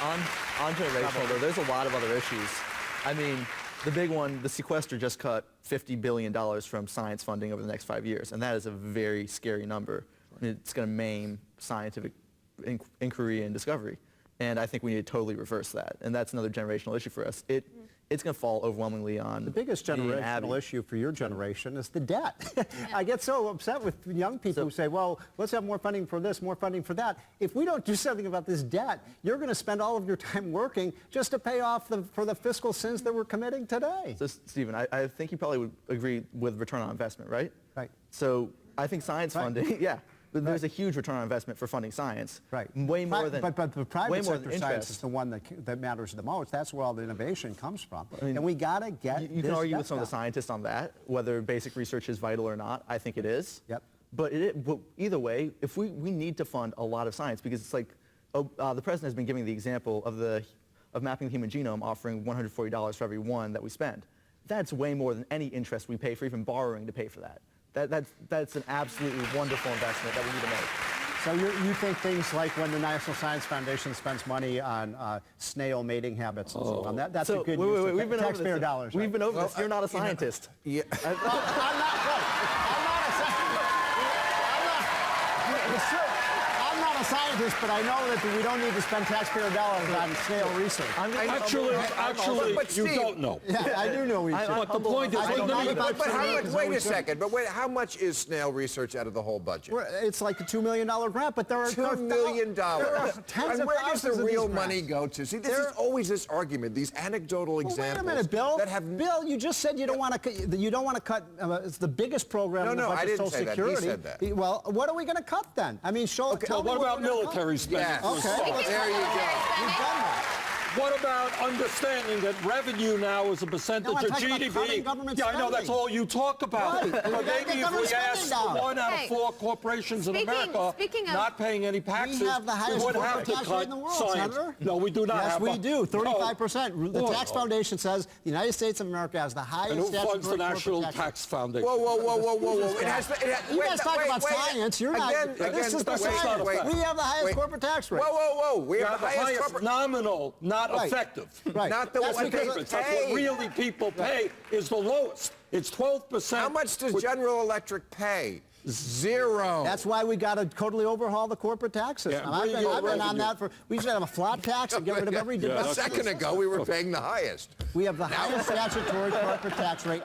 On generational, though, there's a lot of other issues. I mean, the big one, the sequester just cut $50 billion from science funding over the next 5 years, and that is a very scary number. I mean, it's going to maim scientific inquiry and discovery, and I think we need to totally reverse that, and that's another generational issue for us. It's going to fall overwhelmingly on the biggest generational issue for your generation is the debt. I get so upset with young people who say, well, let's have more funding for this, more funding for that. If we don't do something about this debt, you're going to spend all of your time working just to pay off for the fiscal sins that we're committing today. So, Stephen, I think you probably would agree with return on investment, right? Right. So I think science funding, yeah. But there's a huge return on investment for funding science. Right. Way more than But the private sector interest. science is the one that matters the most. That's where all the innovation comes from. I mean, and we got to get You can argue with some of the scientists on that, whether basic research is vital or not. I think it is. Yep. But either way, if we need to fund a lot of science, because it's like the president has been giving the example of mapping the human genome, offering $140 for every one that we spend. That's way more than any interest we pay for even borrowing to pay for that. That's an absolutely wonderful investment that we need to make. So you think things like when the National Science Foundation spends money on snail mating habits and so on, that's a good use of taxpayer dollars. We've been over this. You're not a scientist. Yeah. I'm not a scientist. I'm not a scientist, but I know that we don't need to spend taxpayer dollars on snail research. Actually, but you Steve, don't know. Yeah, I do know research. But the point is, wait a second. But how much is snail research out of the whole budget? It's like a $2 million grant, but there are $2 million. tens and of where does the thousands of real these money grants. go to? See, this is always this argument, these anecdotal examples. Wait a minute, Bill. That have Bill, you just said you don't want to cut. It's the biggest program in the budget, I didn't Social say that. Security. He said that. Well, what are we going to cut then? I mean, tell me what about military spending? Yes. Okay. There you go. You've done that. What about understanding that revenue now is a percentage I'm of talking about cutting GDP? government Yeah, I know that's spending. all you talk about. Right. But maybe if we asked one out of Hey. 4 corporations in America speaking of- not paying any taxes, We have the highest would have corporate to tax rate cut in the world, science. Senator. No, we do not Yes, have. we do. 35%. The Oh. Tax Foundation says the United States of America has the highest And who statutory funds the National corporate Tax Foundation? Whoa. You guys talk about science. You're not. This is the science. We have the highest corporate tax rate. Whoa. We You have have the highest corporate... nominal, not Right. effective. Right. Not the That's what because they of- That's pay. what really people pay is the lowest. It's 12%. How much does General Electric pay? Zero. That's why we got to totally overhaul the corporate tax system. Yeah, bring I've your been on revenue. that for. We should have a flat tax and get rid of every A deduction. second ago, we were paying the highest. We have the highest statutory corporate tax rate.